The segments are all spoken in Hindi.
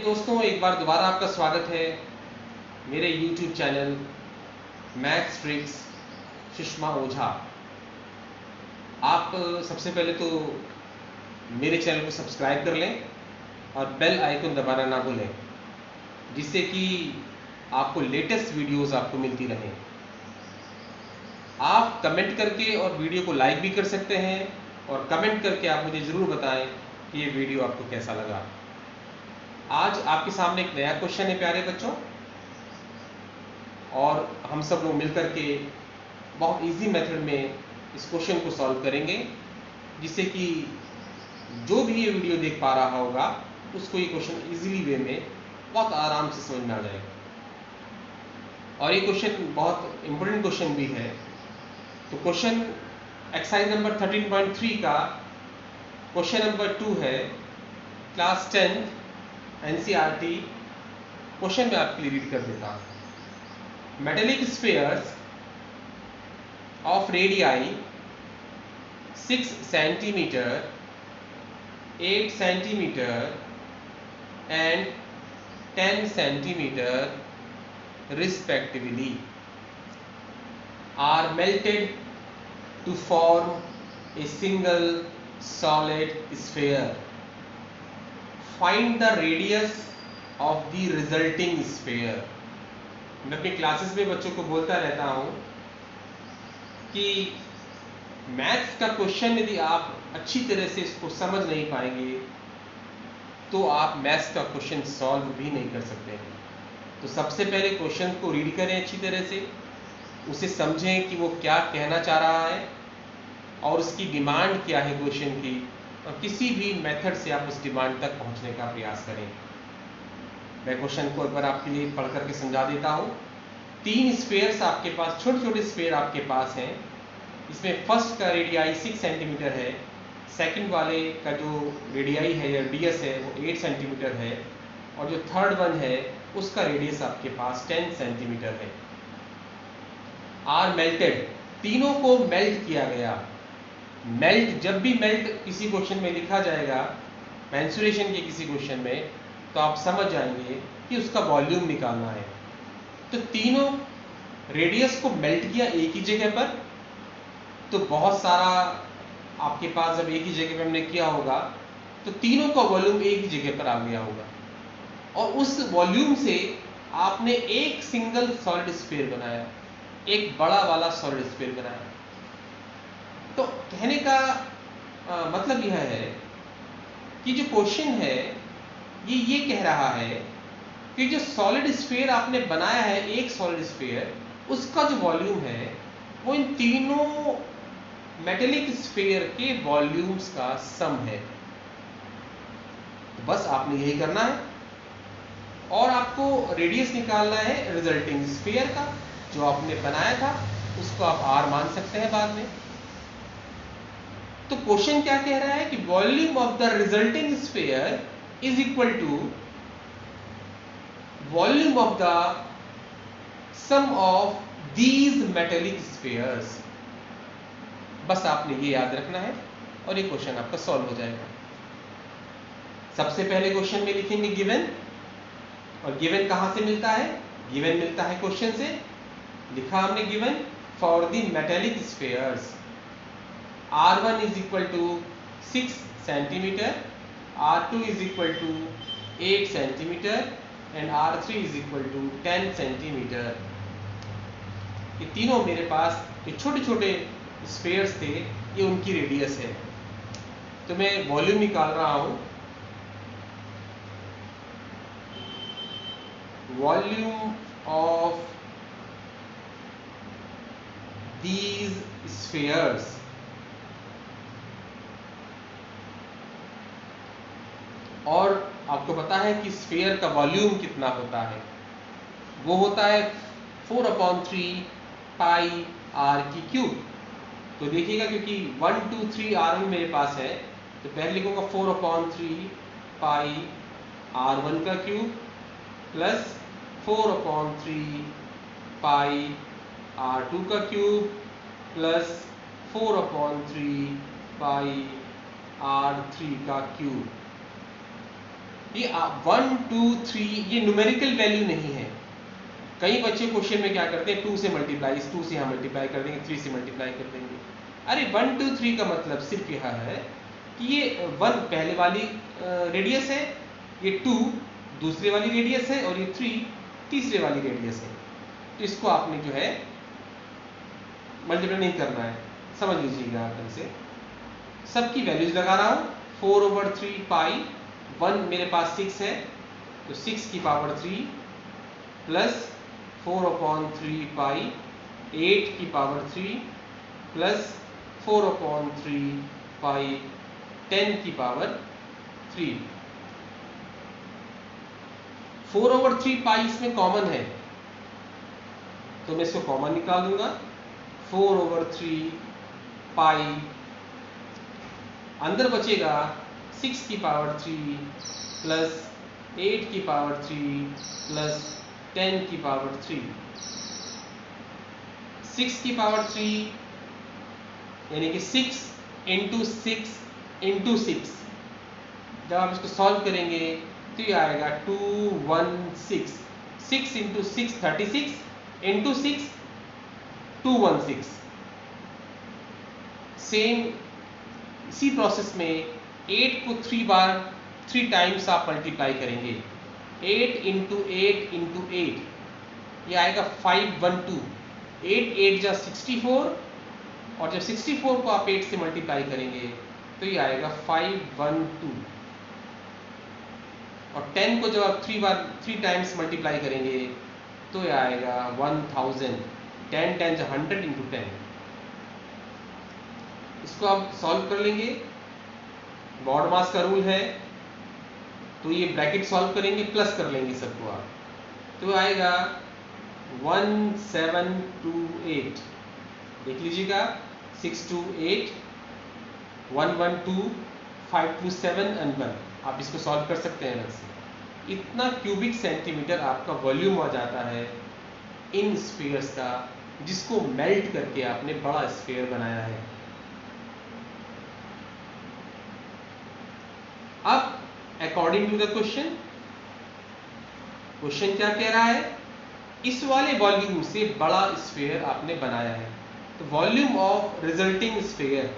दोस्तों, एक बार दोबारा आपका स्वागत है मेरे YouTube channel maths tricks Sushma Ojha. आप सबसे पहले तो मेरे चैनल को सब्सक्राइब कर लें और बेल आइकन दबाना ना भूलें, जिससे कि आपको लेटेस्ट वीडियोस आपको मिलती रहें। आप कमेंट करके और वीडियो को लाइक भी कर सकते हैं और कमेंट करके आप मुझे ज़रूर बताएं कि ये वीडियो आपको कैसा लगा। आज आपके सामने एक नया क्वेश्चन है प्यारे बच्चों, और हम सब लोग मिलकर के बहुत इजी मेथड में इस क्वेश्चन को सॉल्व करेंगे, जिससे कि जो भी ये वीडियो देख पा रहा होगा उसको ये क्वेश्चन इजीली वे में बहुत आराम से समझ में आ जाएगा। और ये क्वेश्चन बहुत इंपॉर्टेंट क्वेश्चन भी है। तो क्वेश्चन एक्सरसाइज नंबर 13.3 का क्वेश्चन नंबर 2 है, क्लास 10 NCERT। क्वेश्चन में आपके लिए रीड कर देता हूं। Metallic spheres of radii 6 centimetre, 8 centimetre and 10 centimeter respectively are melted to form a single solid sphere. Find the radius of the resulting sphere. मैं अपनी क्लासेस में बच्चों को बोलता रहता हूं कि मैथ्स का क्वेश्चन यदि आप अच्छी तरह से इसको समझ नहीं पाएंगे तो आप मैथ्स का क्वेश्चन सॉल्व भी नहीं कर सकते हैं। तो सबसे पहले क्वेश्चन को रीड करें अच्छी तरह से, उसे समझें कि वो क्या कहना चाह रहा है और उसकी डिमांड क्या है क्वेश्चन की, और किसी भी मेथड से आप उस डिमांड तक पहुंचने का प्रयास करें। मैं क्वेश्चन को एक बार आपके लिए पढ़ करके समझा देता हूँ। 3 स्फीयर्स आपके पास, छोटे छोटे स्फीयर आपके पास हैं। इसमें फर्स्ट का रेडियाई 6 सेंटीमीटर है, सेकंड वाले का जो रेडियाई है या डीएस है वो 8 सेंटीमीटर है, और जो थर्ड वन है उसका रेडियस आपके पास 10 सेंटीमीटर है। आर मेल्टेड, तीनों को मेल्ट किया गया। मेल्ट, जब भी मेल्ट किसी क्वेश्चन में लिखा जाएगा, मेंसुरेशन के किसी क्वेश्चन में, तो आप समझ जाएंगे कि उसका वॉल्यूम निकालना है। तो तीनों रेडियस को मेल्ट किया एक ही जगह पर, तो बहुत सारा आपके पास जब एक ही जगह पे हमने किया होगा तो तीनों का वॉल्यूम एक ही जगह पर आ गया होगा, और उस वॉल्यूम से आपने एक सिंगल सॉलिड स्फीयर बनाया, एक बड़ा वाला सॉलिड स्फीयर बनाया। तो कहने का मतलब यह है कि जो क्वेश्चन है ये कह रहा है कि जो सॉलिड स्फीयर आपने बनाया है, एक सॉलिड स्फीयर, उसका जो वॉल्यूम है वो इन तीनों मेटेलिक स्फीयर के वॉल्यूम्स का सम है। तो बस आपने यही करना है, और आपको रेडियस निकालना है रिजल्टिंग स्फीयर का, जो आपने बनाया था उसको आप आर मान सकते हैं बाद में। तो क्वेश्चन क्या कह रहा है कि volume of the resulting sphere is equal to volume of the sum of these metallic spheres. बस आपने ये याद रखना है और ये क्वेश्चन आपका सॉल्व हो जाएगा। सबसे पहले क्वेश्चन में लिखेंगे गिवन, और गिवन कहां से मिलता है? गिवन मिलता है क्वेश्चन से। लिखा हमने given for the metallic spheres, R1 is equal to 6 centimetre, R2 is equal to 8 centimetre and R3 is equal to 10 centimetre. ये तीनों मेरे पास ये छोटे छोटे स्फीयर्स थे, ये उनकी रेडियस है। तो मैं वॉल्यूम निकाल रहा हूं। वॉल्यूम ऑफ दीज स्फीयर्स, और आपको पता है कि स्फीयर का वॉल्यूम कितना होता है? वो होता है 4/3 पाई आर की क्यूब। तो देखिएगा, क्योंकि 1 2 3 R1 मेरे पास है, तो पहले लिखूंगा 4/3 पाई R1 का क्यूब प्लस 4/3 पाई R2 का क्यूब प्लस 4/3 पाई R3 का क्यूब। ये 1 2 3 ये न्यूमेरिकल वैल्यू नहीं है। कई बच्चे क्वेश्चन में क्या करते हैं, 2 से मल्टीप्लाई, 2 से यहाँ मल्टीप्लाई कर देंगे, 3 से मल्टीप्लाई कर देंगे। अरे 1 2 3 का मतलब सिर्फ यह है कि ये 1 पहले वाली रेडियस है, ये 2 दूसरे वाली रेडियस है और ये 3 तीसरे वाली रेडियस है। तो इसको आपने जो है मल्टीप्लाई नहीं करना है, समझ लीजिएगा आप इनसे। सबकी वैल्यूज लगा रहा हूँ। 4/3 पाई, 1 मेरे पास 6 है तो 6 की पावर 3 प्लस 4/3 पाई 8 की पावर 3 प्लस 4/3 पाई 10 की पावर 3। 4/3 पाई इसमें कॉमन है तो मैं इसको कॉमन निकाल दूंगा। 4/3 पाई, अंदर बचेगा 6 की पावर 3 प्लस 8 की पावर 3 प्लस 10 की पावर 3। 6 की पावर 3 यानी कि 6 इंटू 6 इंटू 6। जब आप इसको सॉल्व करेंगे तो ये आएगा 216। 6 इंटू 6 36 इंटू 6 216। सेम इसी प्रोसेस में 8 को 3 टाइम्स आप मल्टीप्लाई करेंगे। 8 इंटू 8 इंटू 8 ये आएगा 512। 8 8 जा 64 और जब 64 को आप 8 से मल्टीप्लाई करेंगे तो ये आएगा 512। और 10 को जब आप 3 टाइम्स मल्टीप्लाई करेंगे तो ये आएगा 1000। 10 10 जा 100 इंटू 10। इसको आप सॉल्व कर लेंगे। बॉडमास का रूल है तो ये ब्रैकेट सॉल्व करेंगे, प्लस कर लेंगे सबको आप, तो आएगा 1728। देख लीजिएगा 628 112 527 and 1। आप इसको सॉल्व कर सकते हैं अलग से। इतना क्यूबिक सेंटीमीटर आपका वॉल्यूम आ जाता है इन स्फीयर्स का, जिसको मेल्ट करके आपने बड़ा स्फीयर बनाया है। अब अकॉर्डिंग टू द क्वेश्चन क्या कह रहा है, इस वाले वॉल्यूम से बड़ा स्फीयर आपने बनाया है। तो volume of resulting sphere,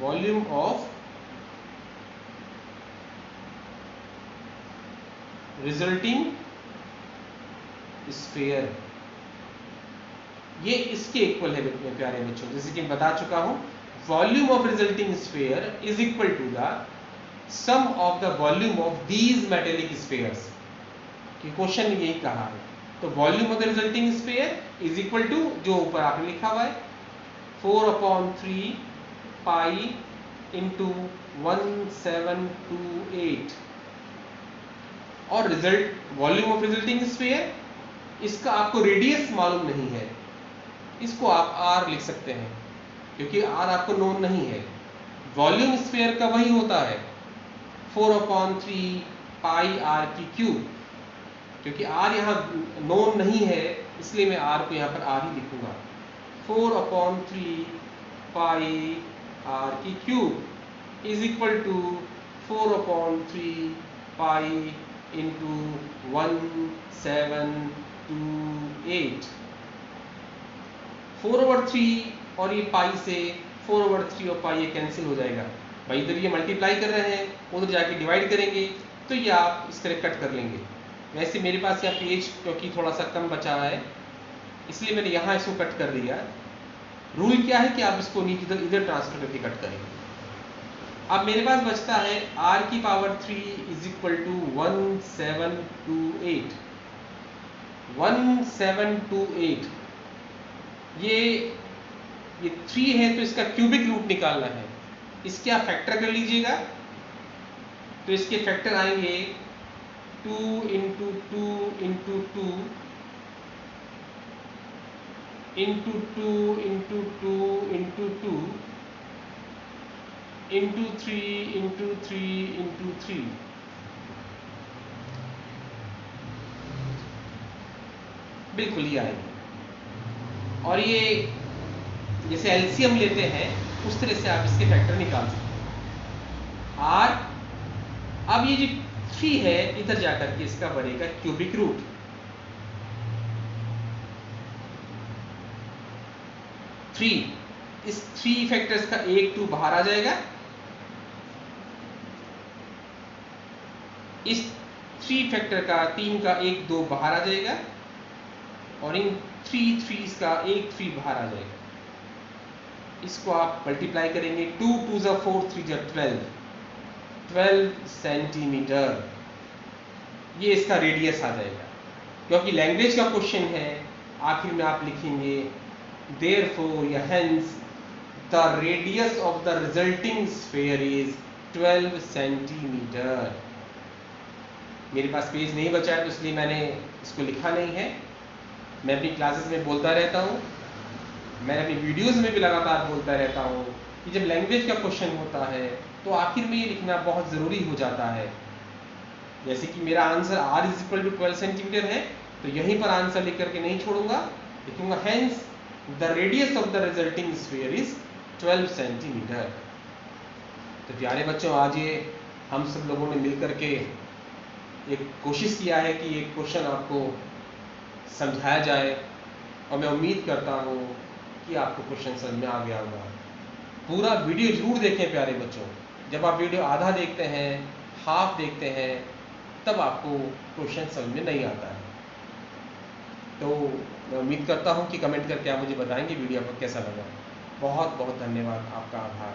volume of resulting sphere, ये इसके इक्वल है मेरे प्यारे बच्चों। जैसे कि मैं बता चुका हूं, volume of resulting sphere is equal to the sum of the volume of these metallic spheres. कि क्वेश्चन ने यही कहा है। तो volume of the resulting sphere is equal to जो ऊपर आपने लिखा हुआ है 4/3 पाई इंटू 1728। और result volume of resulting sphere, इसका आपको रेडियस मालूम नहीं है, इसको आप r लिख सकते हैं क्योंकि r आपको नोन नहीं है। वॉल्यूम स्फीयर का वही होता है 4/3 पाई r की क्यूब। क्योंकि r यहाँ नोन नहीं है इसलिए मैं r को यहाँ पर r ही लिखूंगा। 4/3 पाई r की cube is equal to 4/3 pi into 1728। 4/3 और ये पाई से 4/3 और पाई ये कैंसिल हो जाएगा भाई। इधर ये मल्टीप्लाई कर रहे हैं, उधर जाके डिवाइड करेंगे तो ये आप इस तरह कट कर लेंगे। वैसे मेरे पास यहाँ पेज क्योंकि थोड़ा सा कम बचा है इसलिए मैंने यहाँ इसको कट कर दिया। रूल क्या है कि आप इसको नीचे इधर ट्रांसफर करके कट करेंगे। अब मेरे पास बचता है r की पावर 3 इज इक्वल टू 1728। 1728 ये 3 है तो इसका क्यूबिक रूट निकालना है। इसके आप फैक्टर कर लीजिएगा तो इसके फैक्टर आएंगे 2 into 2 into 2 into 2 into 2 into 2 into 3 into 3 into 3। बिल्कुल ये आएगी। और ये जैसे एलसीएम लेते हैं उस तरह से आप इसके फैक्टर निकाल सकते हैं। आर, अब ये जो 3 है इधर जाकर के इसका बनेगा क्यूबिक रूट। थ्री, इस 3 फैक्टर्स का 1 2 बाहर आ जाएगा, इस 3 फैक्टर का 3 का 1 2 बाहर आ जाएगा, और इन 3 3s का 1 3 बाहर आ जाएगा। इसको आप मल्टीप्लाई करेंगे, 2 2 ज़ा 4 3 ज़ा 12 सेंटीमीटर, ये इसका रेडियस आ जाएगा। क्योंकि लैंग्वेज का क्वेश्चन है, आखिर में आप लिखेंगे देयरफॉर या hence the radius of the resulting sphere is 12 centimetre. मेरे पास पेज नहीं बचा है तो इसलिए मैंने इसको लिखा नहीं है। मैं अपनी क्लासेस में बोलता रहता हूँ, मैं अपनी वीडियोस में भी लगातार बोलता रहता हूँ कि जब लैंग्वेज का क्वेश्चन होता है तो आखिर में ये लिखना बहुत ज़रूरी हो जाता है। जैसे कि मेरा answer r is equal to 12 centimetre है, तो यहीं पर आंसर लिख करके नहीं छोड़ूंगा, लिखूंगा hence the radius of the resulting sphere is 12 centimetre. तो प्यारे बच्चों, आज ये हम सब लोगों ने मिल करके एक कोशिश किया है कि ये क्वेश्चन आपको समझाया जाए, और मैं उम्मीद करता हूँ कि आपको क्वेश्चन समझ में आ गया होगा। पूरा वीडियो जरूर देखें प्यारे बच्चों। जब आप वीडियो आधा देखते हैं, हाफ देखते हैं, तब आपको क्वेश्चन समझ में नहीं आता है। तो मैं उम्मीद करता हूँ कि कमेंट करके आप मुझे बताएंगे वीडियो आपको कैसा लगा। बहुत बहुत धन्यवाद, आपका आभार।